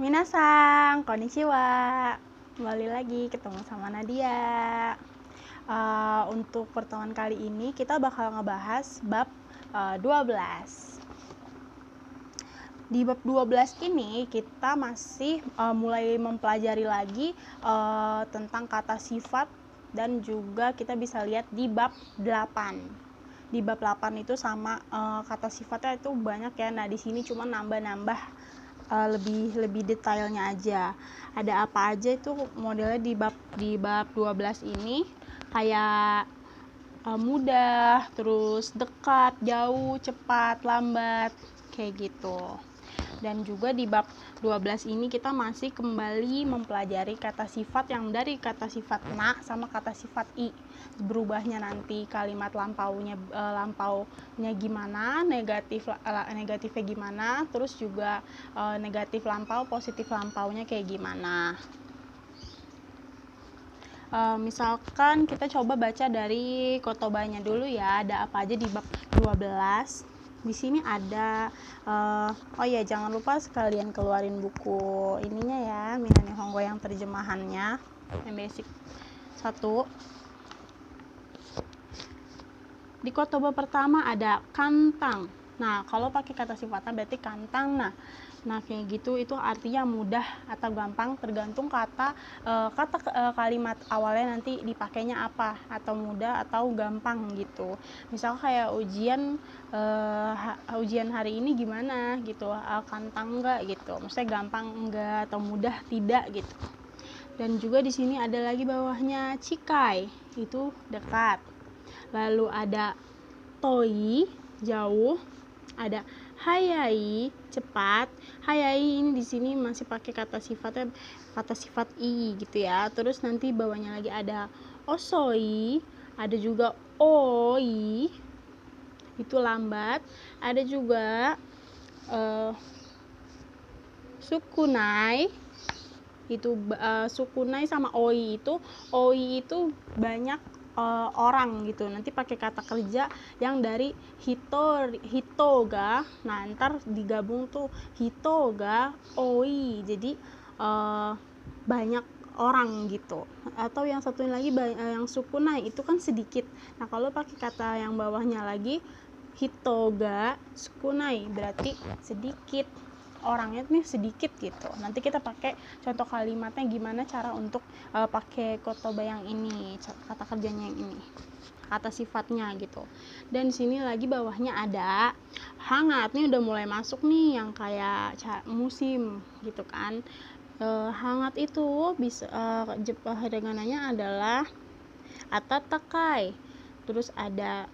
Minasang, konnichiwa. Kembali lagi ketemu sama Nadia. Untuk pertemuan kali ini kita bakal ngebahas bab 12. Di bab 12 ini kita masih mulai mempelajari lagi tentang kata sifat, dan juga kita bisa lihat di bab 8. Di bab 8 itu sama kata sifatnya itu banyak ya. Nah, di sini cuma nambah-nambah lebih detailnya aja. Ada apa aja itu modelnya di bab 12 ini, kayak mudah, terus dekat, jauh, cepat, lambat, kayak gitu. Dan juga di bab 12 ini kita masih kembali mempelajari kata sifat yang dari kata sifat na sama kata sifat i. Berubahnya nanti kalimat lampaunya gimana, negatifnya gimana, terus juga negatif lampau, positif lampaunya kayak gimana. Misalkan kita coba baca dari kotobanya dulu ya, ada apa aja di bab 12. Di sini ada oh ya, jangan lupa sekalian keluarin buku ininya ya, Mina Nihongo yang terjemahannya yang basic 1. Di kotoba pertama ada kantang. Nah, kalau pakai kata sifatnya berarti kantang. Nah kayak gitu, itu artinya mudah atau gampang, tergantung kalimat awalnya nanti dipakainya apa, atau mudah atau gampang gitu. Misal kayak ujian hari ini gimana gitu, kantang enggak gitu, maksudnya gampang enggak atau mudah tidak gitu. Dan juga di sini ada lagi bawahnya cikai, itu dekat. Lalu ada toi, jauh. Ada hayai, cepat. Hayai ini di sini masih pakai kata sifatnya, kata sifat i gitu ya. Terus nanti bawahnya lagi ada osoi, ada juga oi, itu lambat. Ada juga sukunai, itu sukunai sama oi itu banyak orang gitu. Nanti pakai kata kerja yang dari hitoga. Nah, ntar digabung tuh hitoga oi, jadi banyak orang gitu. Atau yang satu lagi yang sukunai itu kan sedikit. Nah, kalau pakai kata yang bawahnya lagi hitoga sukunai, berarti sedikit orangnya nih, sedikit gitu. Nanti kita pakai contoh kalimatnya gimana cara untuk pakai kotoba yang ini, kata kerjanya yang ini, kata sifatnya gitu. Dan di sini lagi bawahnya ada hangat. Nih udah mulai masuk nih yang kayak musim gitu kan. Hangat itu bisa denganannya adalah atatakai. Terus ada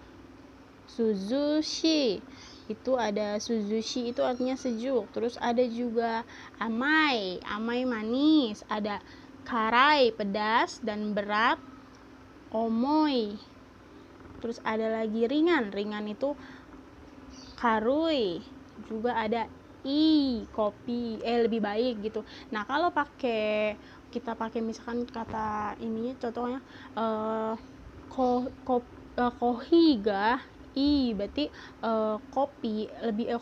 suzushi, itu ada suzushi itu artinya sejuk. Terus ada juga amai manis. Ada karai, pedas dan berat. Omoi, terus ada lagi ringan itu karui. Juga ada kopi, lebih baik gitu. Nah, kalau kita pakai misalkan kata ininya, contohnya kohiga berarti kopi,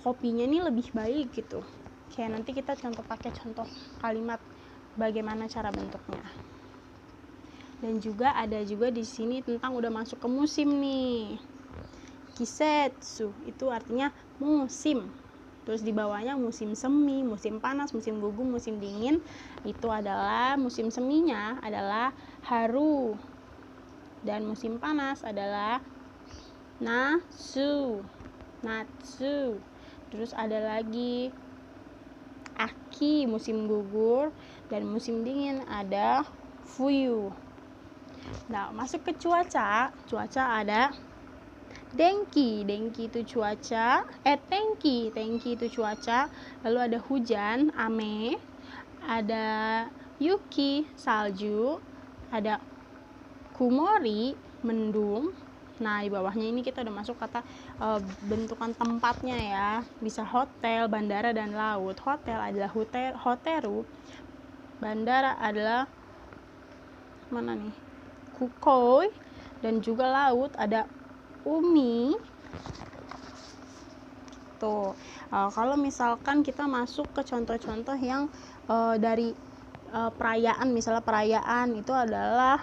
kopinya ini lebih baik gitu. Kayak nanti kita pakai contoh kalimat bagaimana cara bentuknya. Dan juga ada juga di sini tentang udah masuk ke musim nih. Kisetsu itu artinya musim. Terus di bawahnya musim semi, musim panas, musim gugur, musim dingin. Itu adalah musim seminya adalah haru. Dan musim panas adalah natsu. Terus ada lagi aki, musim gugur, dan musim dingin ada fuyu. Nah, masuk ke cuaca ada denki itu cuaca, tenki itu cuaca. Lalu ada hujan, ame, ada yuki, salju, ada kumori, mendung. Nah, di bawahnya ini kita udah masuk kata bentukan tempatnya ya. Bisa hotel, bandara, dan laut. Hotel adalah hoteru. Bandara adalah mana nih? Kukoi. Dan juga laut ada umi. gitu. Kalau misalkan kita masuk ke contoh-contoh yang dari perayaan, misalnya perayaan itu adalah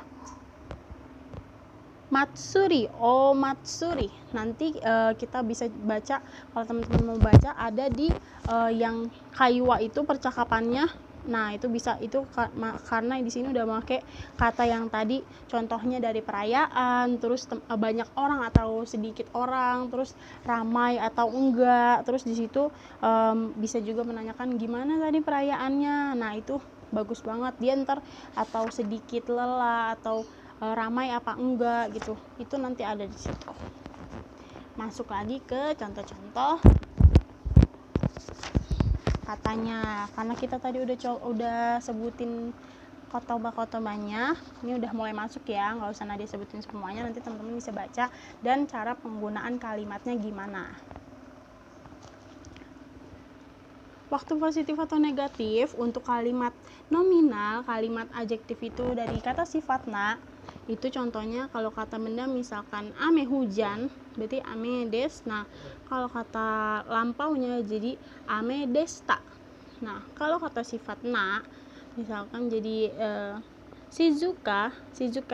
Matsuri, Matsuri. Nanti kita bisa baca, kalau teman-teman mau baca, ada di yang Kaiwa itu percakapannya. Nah, itu bisa, itu karena di sini udah pakai kata yang tadi, contohnya dari perayaan, terus banyak orang atau sedikit orang, terus ramai atau enggak, terus di situ bisa juga menanyakan gimana tadi perayaannya. Nah, itu bagus banget dia ntar, atau sedikit lelah atau ramai apa enggak gitu, itu nanti ada di situ. Masuk lagi ke contoh-contoh katanya, karena kita tadi udah sebutin kotoba-kotobanya, ini udah mulai masuk ya, nggak usah Nadia sebutin semuanya, nanti teman-teman bisa baca dan cara penggunaan kalimatnya gimana. Waktu positif atau negatif untuk kalimat nominal, kalimat adjektif itu dari kata sifat na. Itu contohnya kalau kata benda misalkan ame hujan, berarti ame des. Nah, kalau kata lampaunya jadi ame desta. Nah, kalau kata sifat na misalkan jadi shizuka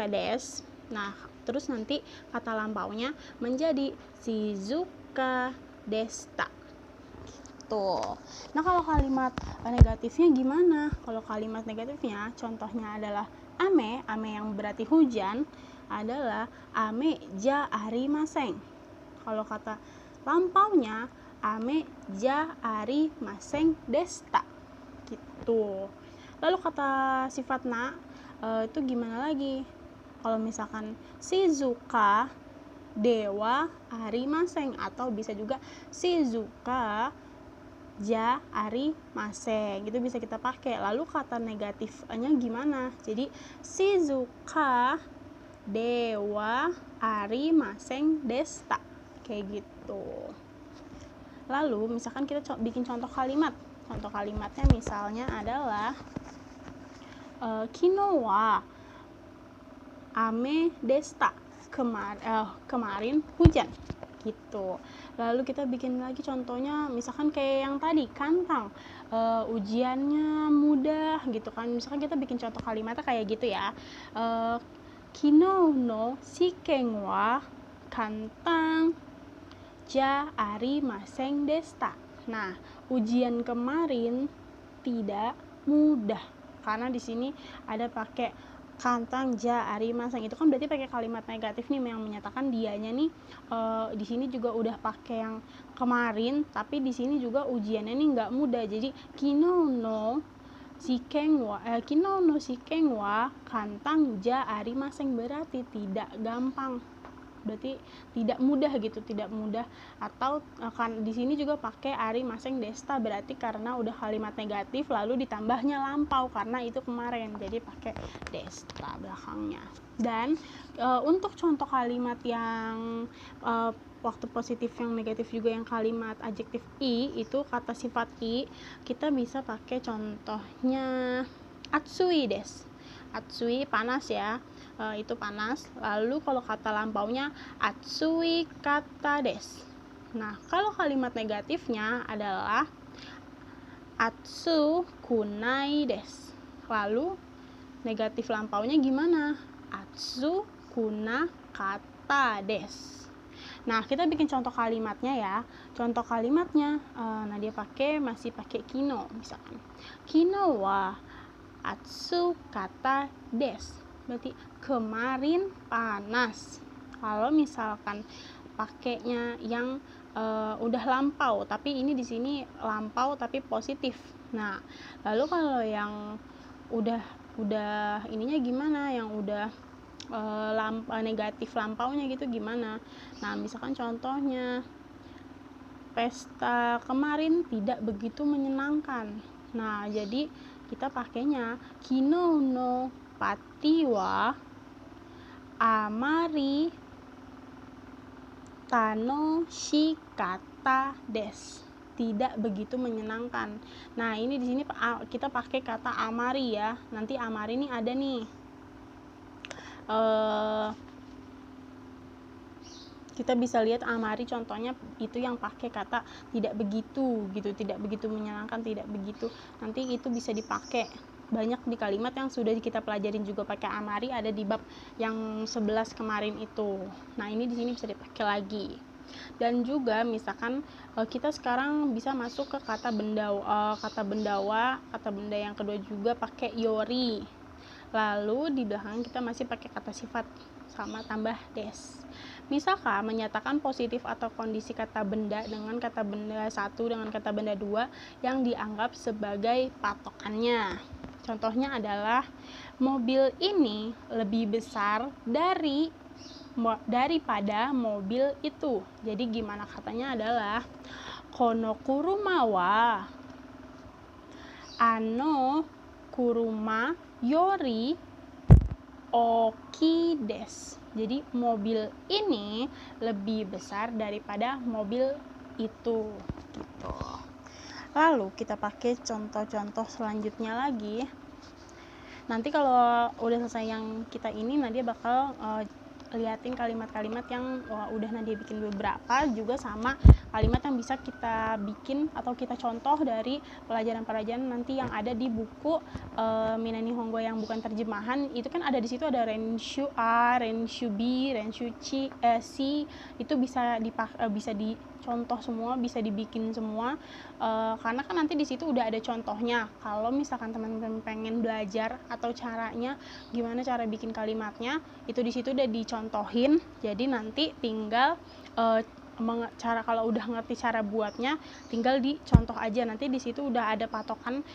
des. Nah, terus nanti kata lampaunya menjadi shizuka desta. Tuh. Nah, kalau kalimat negatifnya gimana? Kalau kalimat negatifnya contohnya adalah ame yang berarti hujan adalah ame ja arimaseng. Kalau kata lampaunya ame ja arimaseng desta. Gitu. Lalu kata sifat na itu gimana lagi? Kalau misalkan shizuka dewa arimaseng, atau bisa juga shizuka ja arimaseng, itu bisa kita pakai. Lalu kata negatifnya gimana? Jadi shizuka dewa arimaseng desta, kayak gitu. Lalu misalkan kita bikin contoh kalimat. Contoh kalimatnya misalnya adalah kino wa ame desta, kemarin hujan gitu. Lalu kita bikin lagi contohnya, misalkan kayak yang tadi kantang, ujiannya mudah gitu kan. Misalkan kita bikin contoh kalimatnya kayak gitu ya, kino no shiken wa kantang ja arimaseng desta. Nah, ujian kemarin tidak mudah, karena di sini ada pakai kantang ja arimaseng, itu kan berarti pakai kalimat negatif nih yang menyatakan dianya nih di sini juga udah pakai yang kemarin, tapi di sini juga ujiannya nih nggak mudah. Jadi kino no shiken wa kantang ja arimaseng berarti tidak gampang, berarti tidak mudah gitu, tidak mudah. Atau kan di sini juga pakai arimaseng desta, berarti karena udah kalimat negatif lalu ditambahnya lampau karena itu kemarin, jadi pakai desta belakangnya. Dan untuk contoh kalimat yang waktu positif yang negatif juga yang kalimat adjektif i, itu kata sifat i kita bisa pakai contohnya atsui des. Atsui panas ya, itu panas. Lalu kalau kata lampaunya atsui kata des. Nah, kalau kalimat negatifnya adalah atsu kunai des. Lalu negatif lampaunya gimana? Atsu kuna kata des. Nah, kita bikin contoh kalimatnya ya. Contoh kalimatnya Nadia masih pakai kino misalkan. Kino wa atsu kata des, berarti kemarin panas. Kalau misalkan pakainya yang udah lampau, tapi ini di sini lampau tapi positif. Nah, lalu kalau yang udah ininya gimana? Yang udah negatif lampaunya gitu gimana? Nah, misalkan contohnya pesta kemarin tidak begitu menyenangkan. Nah, jadi kita pakainya kino no pati wa amari tanoshikatta des, tidak begitu menyenangkan. Nah, ini di sini kita pakai kata amari ya. Nanti amari ini ada nih kita bisa lihat Amari contohnya itu yang pakai kata tidak begitu gitu, tidak begitu menyenangkan, tidak begitu. Nanti itu bisa dipakai banyak di kalimat yang sudah kita pelajarin juga pakai Amari, ada di bab yang 11 kemarin itu. Nah, ini di sini bisa dipakai lagi. Dan juga misalkan kita sekarang bisa masuk ke kata bendawa, kata benda yang kedua juga pakai yori. Lalu di belakang kita masih pakai kata sifat sama tambah des. Misalkan menyatakan positif atau kondisi kata benda dengan kata benda 1 dengan kata benda 2 yang dianggap sebagai patokannya. Contohnya adalah mobil ini lebih besar daripada mobil itu. Jadi gimana katanya adalah kono kuruma wa ano kuruma yori oki des. Jadi mobil ini lebih besar daripada mobil itu gitu. Lalu kita pakai contoh-contoh selanjutnya lagi. Nanti kalau udah selesai yang kita ini, Nadia bakal liatin kalimat-kalimat yang udah Nadia bikin beberapa, juga sama kalimat yang bisa kita bikin atau kita contoh dari pelajaran-pelajaran nanti yang ada di buku Minani Hongo yang bukan terjemahan. Itu kan ada di situ, ada Renshu A, Renshu B, Renshu C, itu bisa dicontoh semua, bisa dibikin semua, karena kan nanti di situ udah ada contohnya. Kalau misalkan teman-teman pengen belajar atau caranya gimana cara bikin kalimatnya, itu di situ udah dicontohin. Jadi nanti tinggal kalau udah ngerti cara buatnya, tinggal dicontoh aja. Nanti di situ udah ada patokan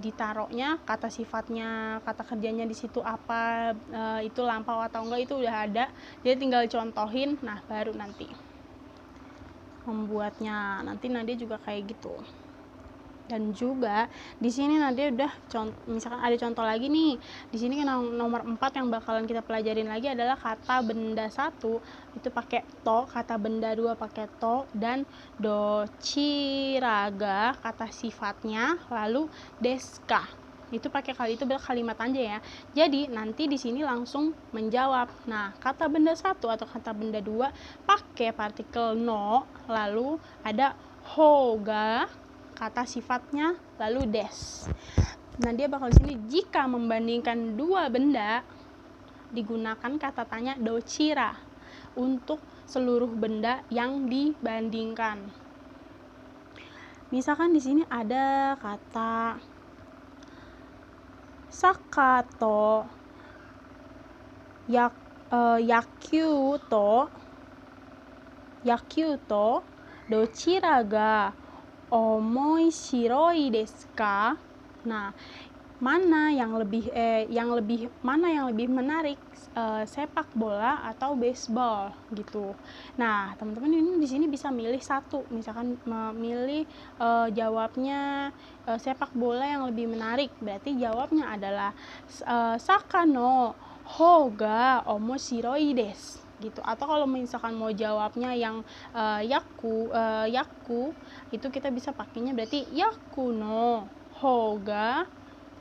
ditaruhnya kata sifatnya, kata kerjanya di situ apa, itu lampau atau enggak, itu udah ada. Jadi tinggal contohin. Nah, baru nanti membuatnya. Nanti Nadia juga kayak gitu. Dan juga di sini Nadia udah misalkan ada contoh lagi nih. Di sini nomor 4 yang bakalan kita pelajarin lagi adalah kata benda 1 itu pakai to, kata benda 2 pakai to, dan dochiraga kata sifatnya, lalu deska itu pakai itu kalimat aja ya. Jadi nanti di sini langsung menjawab. Nah, kata benda 1 atau kata benda 2 pakai partikel no, lalu ada hoga kata sifatnya, lalu des. Nah, dia bakal di sini jika membandingkan dua benda digunakan kata tanya dochira untuk seluruh benda yang dibandingkan. Misalkan di sini ada kata sakato yakyu to dochira ga omoishiroi desu ka? Nah, mana yang lebih menarik, sepak bola atau baseball gitu. Nah, teman-teman ini di sini bisa milih satu, misalkan memilih jawabnya sepak bola yang lebih menarik, berarti jawabnya adalah sakano hoga omoshiroi desu gitu. Atau kalau misalkan mau jawabnya yang yaku itu kita bisa pakainya berarti yaku no hoga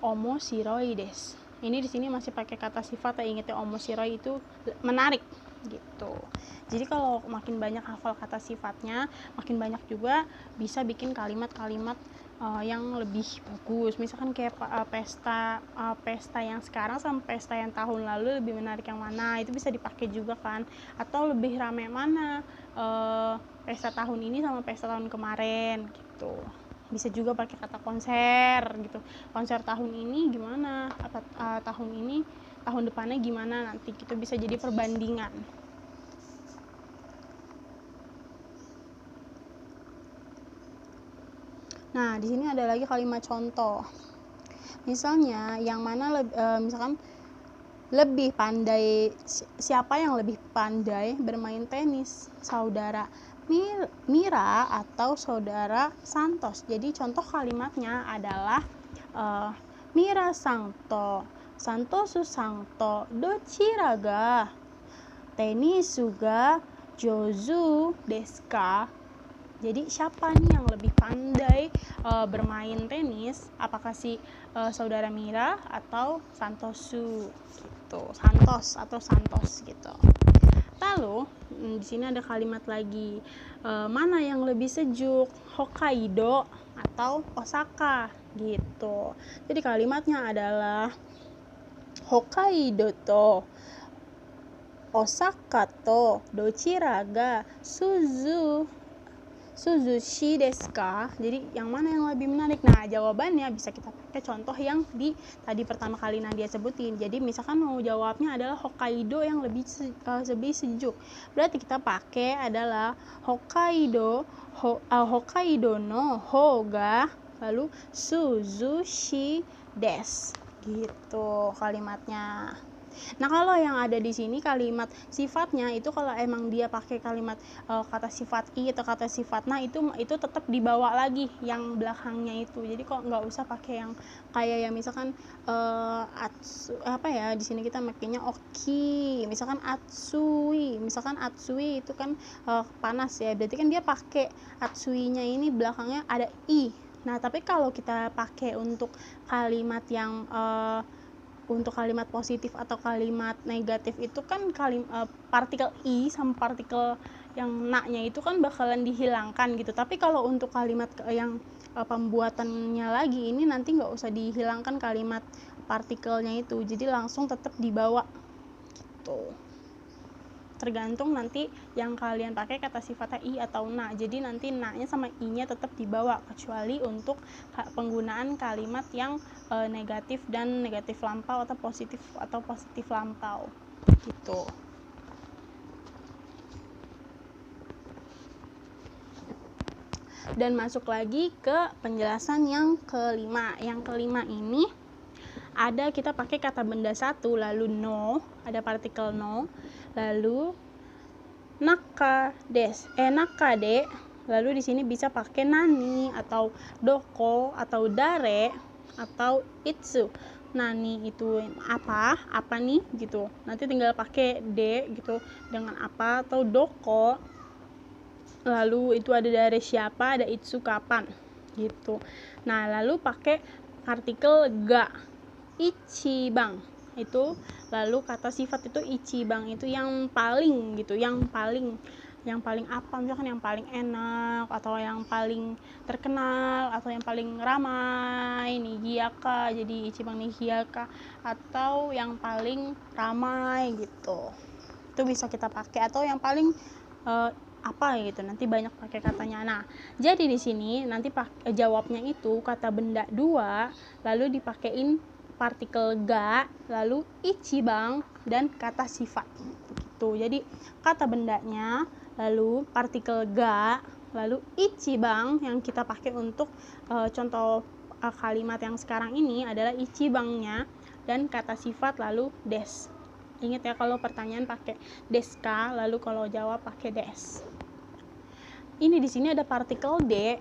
omoshiroi desu. Ini di sini masih pakai kata sifat, ingat ya, omoshiroi itu menarik gitu. Jadi kalau makin banyak hafal kata sifatnya, makin banyak juga bisa bikin kalimat-kalimat yang lebih bagus. Misalkan kayak pesta yang sekarang sama pesta yang tahun lalu lebih menarik yang mana, itu bisa dipakai juga kan. Atau lebih ramai mana pesta tahun ini sama pesta tahun kemarin gitu. Bisa juga pakai kata konser gitu. Konser tahun ini gimana, tahun depannya gimana, nanti gitu bisa jadi perbandingan. Nah, di sini ada lagi kalimat contoh. Misalnya yang mana misalkan lebih pandai, siapa yang lebih pandai bermain tenis, saudara Mira atau saudara Santos. Jadi contoh kalimatnya adalah Mira Santo, Santosu Santo, dochira ga tenisu ga jouzu desu ka? Jadi siapa nih yang lebih pandai bermain tenis? Apakah si saudara Mira atau Santosu gitu, Santos gitu. Lalu Di sini ada kalimat lagi. Mana yang lebih sejuk, Hokkaido atau Osaka gitu. Jadi kalimatnya adalah Hokkaido to Osaka to dochira ga suzushi desu ka? Jadi yang mana yang lebih menarik? Nah, jawabannya bisa kita pakai contoh yang tadi pertama kali Nadia sebutin. Jadi misalkan mau jawabnya adalah Hokkaido yang lebih sejuk. Berarti kita pakai adalah Hokkaido no ho ga lalu suzushi desu. Gitu kalimatnya. Nah, kalau yang ada di sini kalimat sifatnya itu kalau emang dia pakai kalimat kata sifat i atau kata sifat na itu tetap dibawa lagi yang belakangnya itu. Jadi kok nggak usah pakai yang kayak yang misalkan di sini kita makainya oki, misalkan atsui itu kan panas ya. Berarti kan dia pakai atsuinya ini belakangnya ada i. Nah, tapi kalau kita pakai untuk kalimat yang untuk kalimat positif atau kalimat negatif itu kan partikel i sama partikel yang na-nya itu kan bakalan dihilangkan gitu. Tapi kalau untuk kalimat yang pembuatannya lagi ini nanti nggak usah dihilangkan kalimat partikelnya itu, jadi langsung tetap dibawa gitu. Tergantung nanti yang kalian pakai kata sifatnya i atau na. Jadi nanti na-nya sama i-nya tetap dibawa, kecuali untuk penggunaan kalimat yang negatif dan negatif lampau atau positif lampau gitu. Dan masuk lagi ke penjelasan yang kelima. Yang kelima ini ada kita pakai kata benda satu, lalu no, ada partikel no, lalu nakade, lalu di sini bisa pakai nani atau doko atau dare atau itsu. Nani itu apa nih gitu. Nanti tinggal pakai de gitu dengan apa, atau doko. Lalu itu ada dare siapa, ada itsu kapan gitu. Nah, lalu pakai partikel ga, ichibang itu, lalu kata sifat itu ichibang itu yang paling gitu, yang paling apa, misalkan yang paling enak atau yang paling terkenal atau yang paling ramai, nigiyaka, jadi ichibang nigiyaka, atau yang paling ramai gitu. Itu bisa kita pakai, atau yang paling apa gitu, nanti banyak pakai katanya. Nah, jadi di sini nanti jawabnya itu kata benda 2 lalu dipakein partikel ga, lalu ichibang dan kata sifat gitu. Jadi kata bendanya, lalu partikel ga, lalu ichibang yang kita pakai untuk contoh kalimat yang sekarang ini adalah ichibangnya, dan kata sifat lalu des. Ingat ya, kalau pertanyaan pakai deska, lalu kalau jawab pakai des. Ini di sini ada partikel D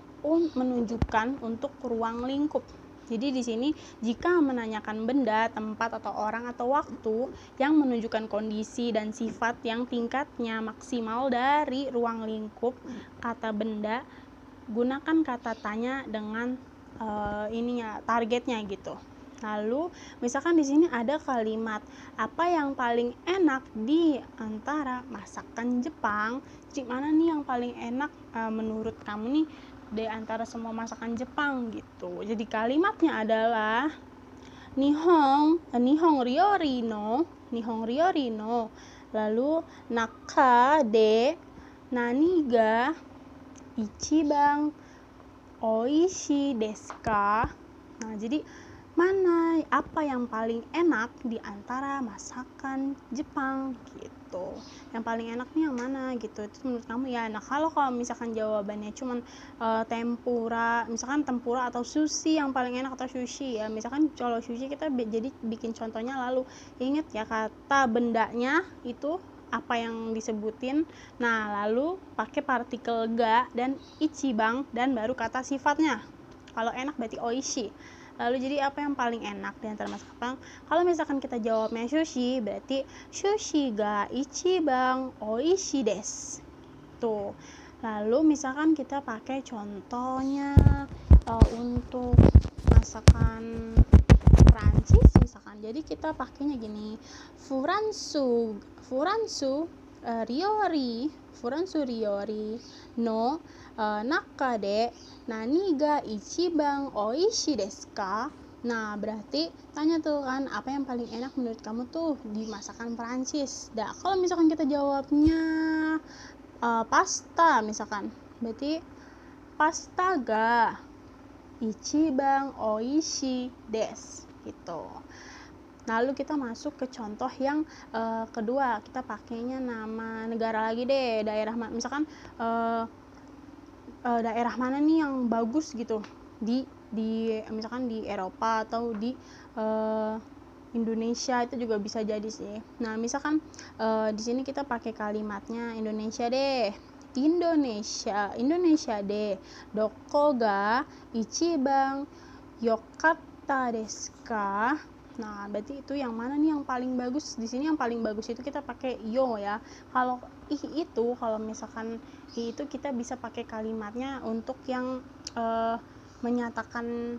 menunjukkan untuk ruang lingkup. Jadi di sini jika menanyakan benda, tempat atau orang atau waktu yang menunjukkan kondisi dan sifat yang tingkatnya maksimal dari ruang lingkup kata benda, gunakan kata tanya dengan targetnya gitu. Lalu misalkan di sini ada kalimat apa yang paling enak di antara masakan Jepang. Jadi mana nih yang paling enak menurut kamu nih di antara semua masakan Jepang gitu. Jadi kalimatnya adalah Nihong ryori no, lalu naka de nani ga ichibang oishi desu ka. Nah, jadi apa yang paling enak di antara masakan Jepang gitu. Yang paling enak nih yang mana gitu, itu menurut kamu ya. Nah, kalau misalkan jawabannya cuman tempura, misalkan tempura atau sushi yang paling enak, atau sushi ya, misalkan kalau sushi kita jadi bikin contohnya, lalu inget ya kata bendanya itu apa yang disebutin. Nah, lalu pakai partikel ga dan ichibang dan baru kata sifatnya. Kalau enak berarti oishi. Lalu jadi apa yang paling enak di antara masakan? Kalau misalkan kita jawabnya sushi, berarti sushi ga ichibang oishi desu. Tuh. Lalu misalkan kita pakai contohnya untuk masakan Prancis misalkan. Jadi kita pakainya gini. Furansu ryori furansu ryori no naka de nani ga ichiban oishi desu ka? Nah, berarti tanya tuh kan, apa yang paling enak menurut kamu tuh di masakan Perancis? Nah, kalau misalkan kita jawabnya pasta misalkan, berarti pasta ga ichiban oishi desu gitu. Lalu kita masuk ke contoh yang kedua, kita pakainya nama negara lagi deh, daerah misalkan daerah mana nih yang bagus gitu di misalkan di Eropa atau di Indonesia, itu juga bisa jadi sih. Nah, misalkan di sini kita pakai kalimatnya Indonesia deh. Indonesia deh. Doko ga ichiban yokatta desu ka? Nah, berarti itu yang mana nih yang paling bagus? Di sini yang paling bagus itu kita pakai yo ya. Kalau kalau misalkan itu kita bisa pakai kalimatnya untuk yang menyatakan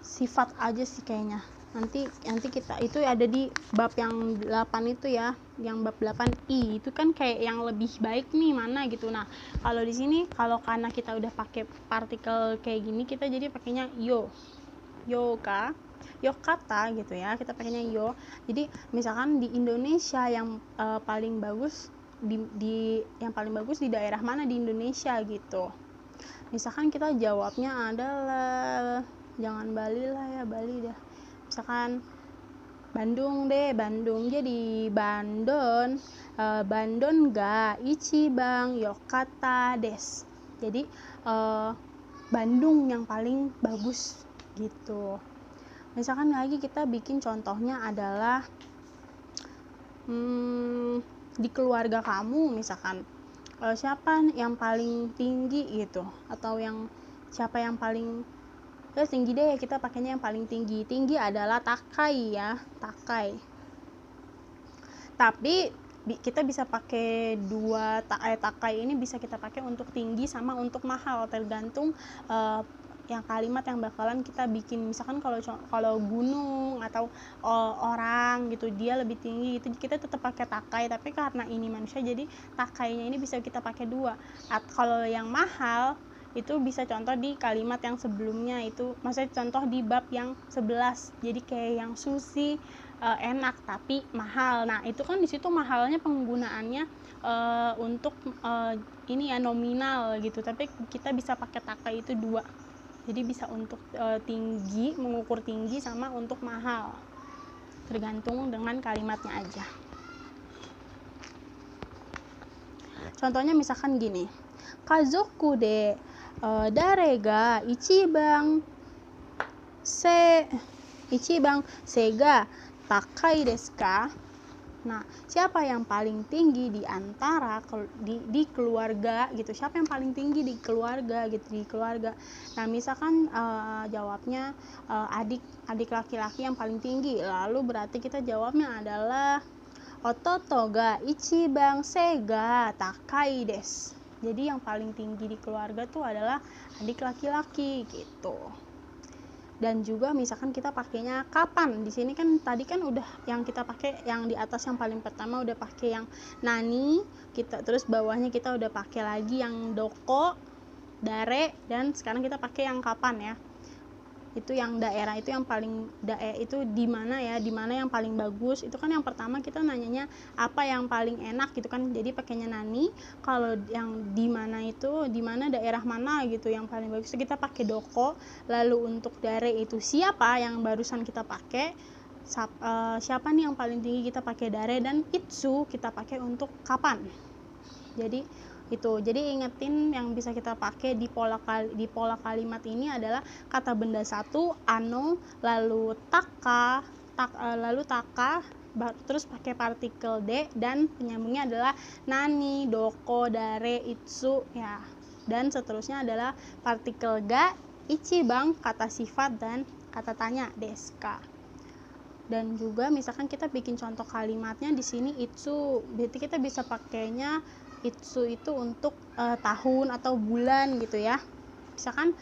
sifat aja sih kayaknya. Nanti kita itu ada di bab yang 8 itu ya, yang bab 8i itu kan kayak yang lebih baik nih mana gitu. Nah, kalau di sini kalau karena kita udah pakai partikel kayak gini, kita jadi pakainya yo kata gitu ya, kita pakainya yo. Jadi misalkan di Indonesia yang paling bagus yang paling bagus di daerah mana di Indonesia gitu. Misalkan kita jawabnya adalah jangan Bali lah ya, Bali dah. Misalkan Bandung deh, Bandung. Jadi Bandung ga ichiban yokatta desu. Jadi Bandung yang paling bagus gitu. Misalkan lagi kita bikin contohnya adalah di keluarga kamu misalkan siapa yang paling tinggi gitu, atau siapa yang paling tinggi deh, kita pakainya yang paling tinggi adalah takai ya, takai. Tapi kita bisa pakai dua takai ini bisa kita pakai untuk tinggi sama untuk mahal, tergantung yang kalimat yang bakalan kita bikin. Misalkan kalau gunung atau orang gitu dia lebih tinggi itu kita tetap pakai takai, tapi karena ini manusia jadi takainya ini bisa kita pakai dua. Kalau yang mahal itu bisa contoh di kalimat yang sebelumnya, itu maksudnya contoh di bab yang 11. Jadi kayak yang sushi enak tapi mahal. Nah, itu kan di situ mahalnya penggunaannya untuk ini ya nominal gitu, tapi kita bisa pakai takai itu dua. Jadi bisa untuk tinggi, mengukur tinggi, sama untuk mahal. Tergantung dengan kalimatnya aja. Contohnya misalkan gini. Kazoku de dare ga ichiban ga takai desu ka? Nah, siapa yang paling tinggi di antara di keluarga gitu? Siapa yang paling tinggi di keluarga gitu, di keluarga. Nah, misalkan jawabnya adik laki-laki yang paling tinggi, lalu berarti kita jawabnya adalah ototo ga ichiban ga takai desu. Jadi yang paling tinggi di keluarga tuh adalah adik laki-laki gitu. Dan juga misalkan kita pakainya kapan. Di sini kan tadi kan udah yang kita pakai yang di atas yang paling pertama udah pakai yang nani, terus bawahnya kita udah pakai lagi yang doko, dare, dan sekarang kita pakai yang kapan ya. Itu yang daerah itu yang paling itu di mana ya, di mana yang paling bagus. Itu kan yang pertama kita nanyanya apa yang paling enak gitu kan, jadi pakainya nani. Kalau yang di mana itu di mana daerah mana gitu yang paling bagus, kita pakai doko. Lalu untuk dare itu siapa yang barusan kita pakai, siapa nih yang paling tinggi, kita pakai dare. Dan itsu kita pakai untuk kapan. Jadi itu, jadi ingetin yang bisa kita pakai di pola kalimat ini adalah kata benda satu, ano, lalu taka, terus pakai partikel de, dan penyambungnya adalah nani, doko, dare, itsu ya, dan seterusnya adalah partikel ga, ichiban, kata sifat, dan kata tanya desu ka. Dan juga misalkan kita bikin contoh kalimatnya di sini itsu, berarti kita bisa pakainya itsu itu untuk tahun atau bulan gitu ya. Misalkan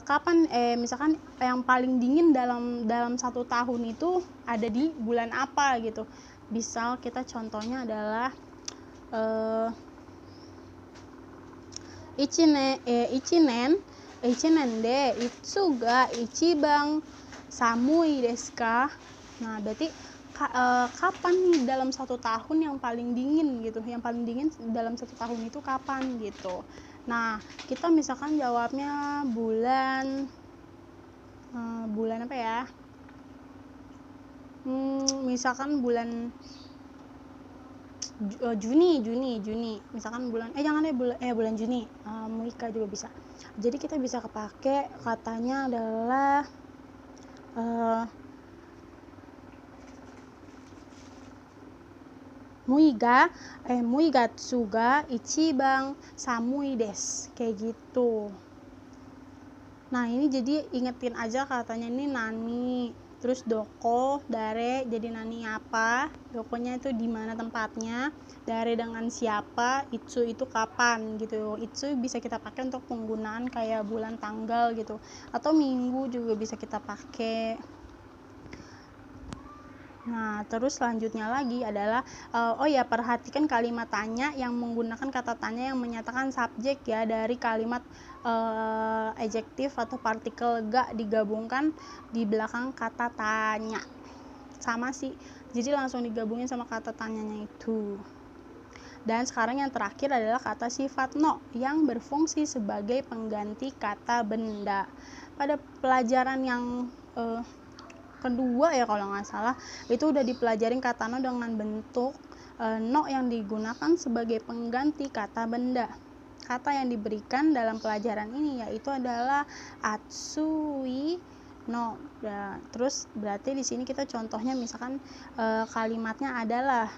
kapan misalkan yang paling dingin dalam 1 tahun itu ada di bulan apa gitu. Misal kita contohnya adalah ichinen de itsuga ichiban samui desu ka. Nah, berarti kapan nih dalam 1 tahun yang paling dingin gitu, yang paling dingin dalam 1 tahun itu kapan gitu. Nah, kita misalkan jawabnya bulan apa ya, misalkan bulan Juni, misalkan bulan bulan Juni, Muika juga bisa. Jadi kita bisa kepake katanya adalah muigatsu ga ichiban samui desu, kayak gitu. Nah, ini jadi ingetin aja katanya ini nani, terus doko, dare, jadi nani apa, dokonya itu di mana tempatnya, dare dengan siapa, itsu itu kapan gitu. Itsu bisa kita pakai untuk penggunaan kayak bulan, tanggal gitu, atau minggu juga bisa kita pakai. Nah, terus selanjutnya lagi adalah perhatikan kalimat tanya yang menggunakan kata tanya yang menyatakan subjek ya dari kalimat adjektif atau partikel ga digabungkan di belakang kata tanya. Sama sih. Jadi langsung digabungin sama kata tanyanya itu. Dan sekarang yang terakhir adalah kata sifat no yang berfungsi sebagai pengganti kata benda. Pada pelajaran yang kedua ya kalau nggak salah, itu udah dipelajarin kata no dengan bentuk no yang digunakan sebagai pengganti kata benda. Kata yang diberikan dalam pelajaran ini yaitu adalah atsui no. Terus berarti di sini kita contohnya misalkan kalimatnya adalah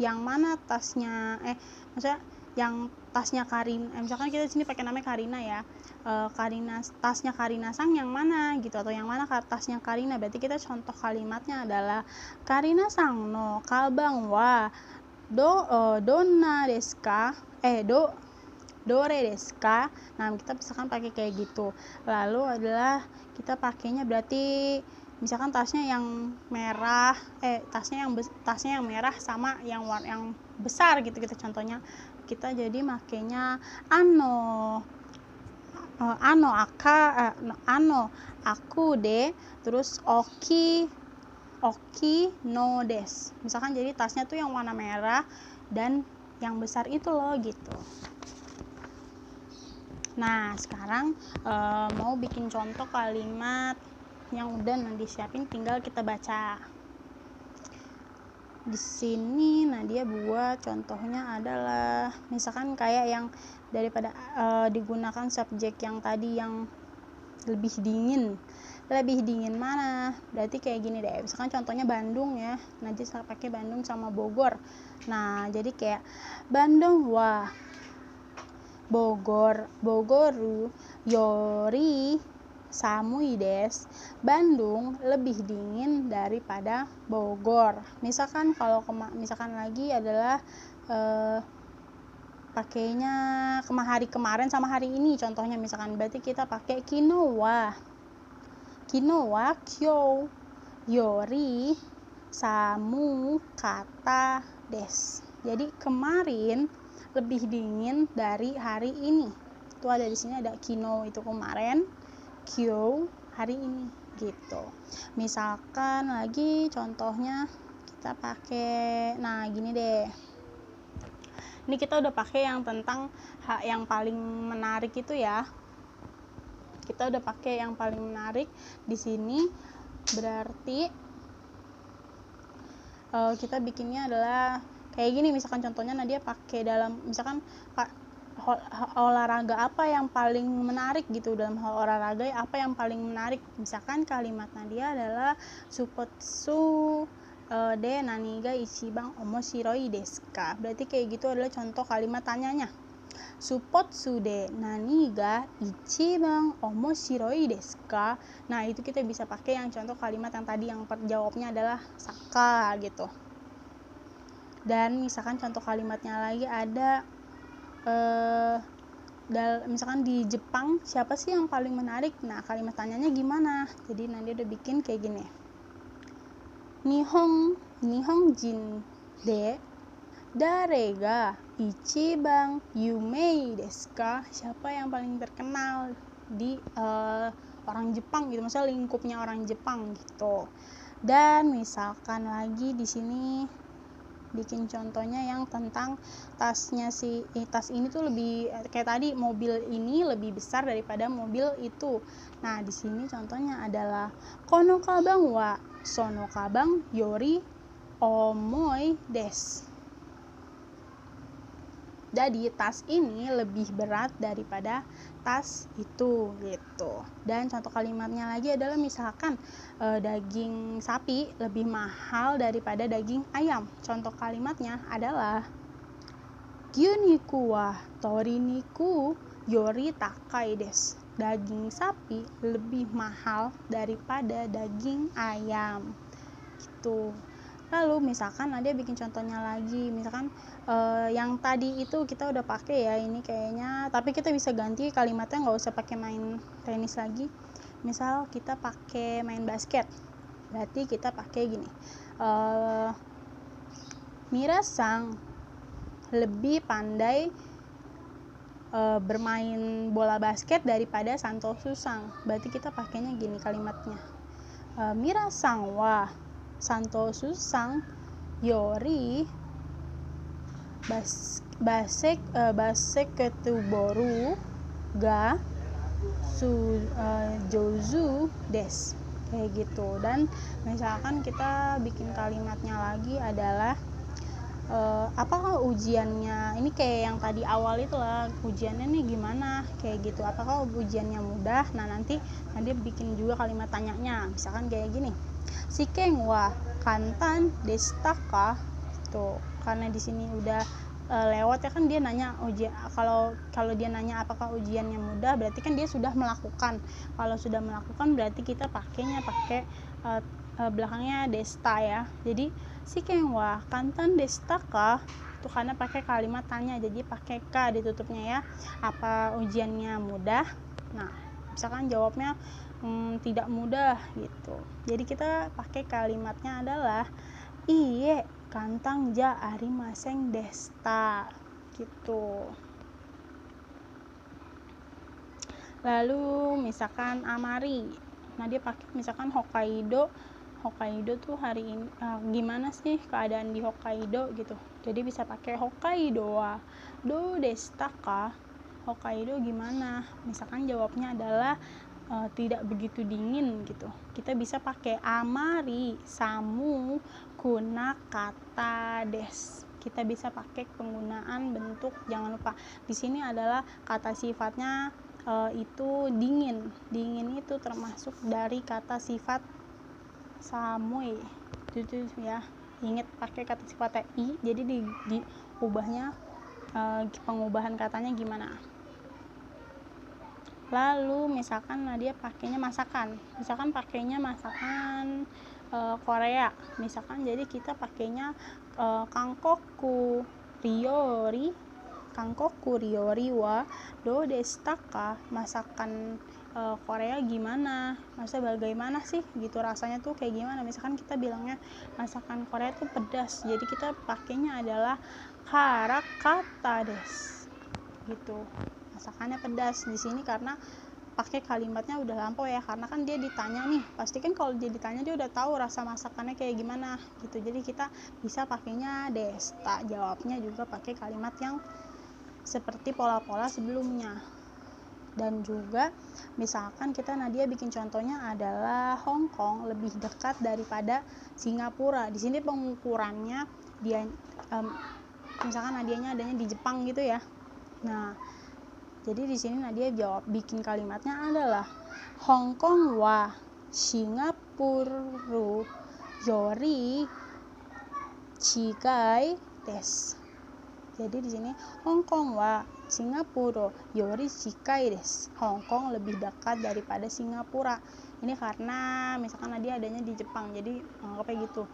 yang mana tasnya maksudnya yang tasnya Karina, misalkan kita di sini pakai namanya Karina ya. Karina, tasnya Karina sang yang mana gitu, atau yang mana tasnya Karina. Berarti kita contoh kalimatnya adalah Karina sang no kalbang wa donna desu ka, dore desu ka. Nah, kita misalkan pakai kayak gitu. Lalu adalah kita pakainya berarti misalkan tasnya yang merah, tasnya yang merah sama yang besar gitu, kita contohnya kita jadi makainya ano aku de, terus oki no des. Misalkan jadi tasnya tuh yang warna merah dan yang besar itu loh gitu. Nah, sekarang mau bikin contoh kalimat yang udah nanti siapin, tinggal kita baca. Di sini Nadia buat contohnya adalah misalkan kayak yang daripada digunakan subjek yang tadi yang lebih dingin mana, berarti kayak gini deh. Misalkan contohnya Bandung ya, nanti saya pakai Bandung sama Bogor. Nah, jadi kayak Bandung wa Bogoru yori samui des. Bandung lebih dingin daripada Bogor. Misalkan kalau misalkan lagi adalah pakainya hari kemarin sama hari ini contohnya, misalkan berarti kita pakai kino wa kyo yori samu kata des. Jadi kemarin lebih dingin dari hari ini. Itu ada di sini ada kino itu kemarin, kyo hari ini gitu. Misalkan lagi contohnya kita pakai, nah gini deh. Ini kita udah pakai yang tentang yang paling menarik itu ya. Kita udah pakai yang paling menarik di sini. Berarti kita bikinnya adalah kayak gini. Misalkan contohnya Nadia pakai dalam misalkan olahraga apa yang paling menarik gitu, dalam hal olahraga apa yang paling menarik. Misalkan kalimat Nadia adalah supotsu de nani ga ichiban omoshiroi desu ka. Berarti kayak gitu adalah contoh kalimat tanyanya. Supotsu de nani ga ichiban omoshiroi desu ka. Nah, itu kita bisa pakai yang contoh kalimat yang tadi yang jawabnya adalah saka gitu. Dan misalkan contoh kalimatnya lagi ada misalkan di Jepang siapa sih yang paling menarik. Nah, kalimat tanyanya gimana? Jadi nanti udah bikin kayak gini. Nihonjin De Darega Ichiban Yumei desu ka? Siapa yang paling terkenal di orang Jepang gitu, maksudnya lingkupnya orang Jepang gitu. Dan misalkan lagi di sini bikin contohnya yang tentang tasnya tas ini tuh lebih kayak tadi, mobil ini lebih besar daripada mobil itu. Nah, di sini contohnya adalah kono kabang wa sono kabang yori omoi desu. Jadi tas ini lebih berat daripada tas itu gitu. Dan contoh kalimatnya lagi adalah misalkan daging sapi lebih mahal daripada daging ayam. Contoh kalimatnya adalah gyuniku wa toriniku yori takai desu. Daging sapi lebih mahal daripada daging ayam gitu. Lalu misalkan dia bikin contohnya lagi, misalkan yang tadi itu kita udah pakai ya ini kayaknya, tapi kita bisa ganti kalimatnya, nggak usah pakai main tenis lagi. Misal kita pakai main basket, berarti kita pakai gini, Mira-sang lebih pandai bermain bola basket daripada Santosu-sang. Berarti kita pakainya gini kalimatnya, Mira-sang wa Santosu-sang yori basek ketuboru ga jouzu des, kayak gitu. Dan misalkan kita bikin kalimatnya lagi adalah apakah ujiannya ini kayak yang tadi awal itu lah, ujiannya nih gimana kayak gitu, apakah ujiannya mudah. Nah, nanti bikin juga kalimat tanyanya, misalkan kayak gini, Shiken wa kantan deshita ka? Tuh, karena di sini udah lewat ya kan, dia nanya ujian. Kalau dia nanya apakah ujiannya mudah, berarti kan dia sudah melakukan. Kalau sudah melakukan berarti kita pakai belakangnya deshita ya. Jadi Shiken wa kantan deshita ka? Itu karena pakai kalimat tanya, jadi pakai ka ditutupnya ya. Apa ujiannya mudah? Nah, misalkan jawabnya tidak mudah gitu, jadi kita pakai kalimatnya adalah iye kantang ja arimasen deshita gitu. Lalu misalkan amari, nah dia pakai misalkan Hokkaido tuh hari ini gimana sih keadaan di Hokkaido gitu, jadi bisa pakai Hokkaido wa do deshita ka? Hokkaido gimana? Misalkan jawabnya adalah tidak begitu dingin gitu, kita bisa pakai amari samu kuna kata des. Kita bisa pakai penggunaan bentuk, jangan lupa di sini adalah kata sifatnya itu dingin itu termasuk dari kata sifat samui itu ya. Ingat pakai kata sifatnya i, jadi diubahnya pengubahan katanya gimana. Lalu misalkan dia pakainya masakan, Korea misalkan, jadi kita pakainya kangkoku ryori wa do deshita ka? Masakan Korea gimana, maksudnya bagaimana sih gitu, rasanya tuh kayak gimana. Misalkan kita bilangnya masakan Korea tuh pedas, jadi kita pakainya adalah karakata des gitu, masakannya pedas di sini karena pakai kalimatnya udah lampau ya, karena kan dia ditanya nih, pasti kan kalau dia ditanya dia udah tahu rasa masakannya kayak gimana gitu, jadi kita bisa pakainya deshita, jawabnya juga pakai kalimat yang seperti pola-pola sebelumnya. Dan juga misalkan kita Nadia bikin contohnya adalah Hong Kong lebih dekat daripada Singapura. Di sini pengukurannya dia misalkan Nadianya adanya di Jepang gitu ya. Nah, jadi di sini Nadia jawab bikin kalimatnya adalah Hong Kong wa Singapuru yori chigai desu. Jadi di sini Hong Kong wa Singapura yori chigai desu. Hong Kong lebih dekat daripada Singapura. Ini karena misalkan Nadia adanya di Jepang, jadi anggapnya gitu.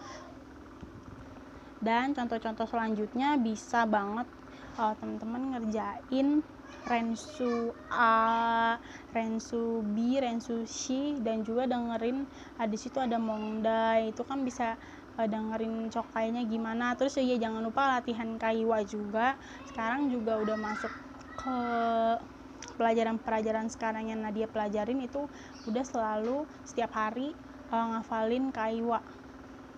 Dan contoh-contoh selanjutnya bisa banget teman-teman ngerjain Rensu A, Rensu B, Rensu C, dan juga dengerin di situ ada Mongdai. Itu kan bisa dengerin cokainya gimana. Terus ya jangan lupa latihan kaiwa juga. Sekarang juga udah masuk ke pelajaran sekarang yang Nadia pelajarin itu udah selalu setiap hari ngafalin kaiwa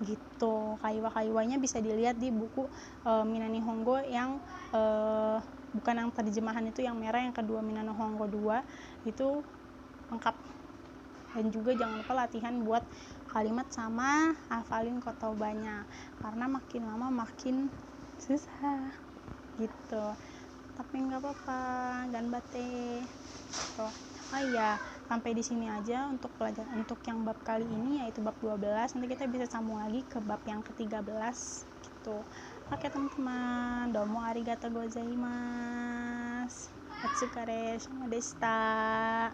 gitu. Kaiwanya bisa dilihat di buku Minani Hongo yang bukan yang terjemahan itu, yang merah, yang kedua Minani Hongo 2 itu lengkap. Dan juga jangan lupa latihan buat kalimat sama hafalin kotobanya, karena makin lama makin susah gitu. Tapi nggak apa-apa, ganbate gitu. Oh iya, sampai di sini aja untuk pelajaran untuk yang bab kali ini, yaitu bab 12. Nanti kita bisa sambung lagi ke bab yang ke-13 gitu. Oke teman-teman, domo arigatou gozaimasu, otsukare sama deshita.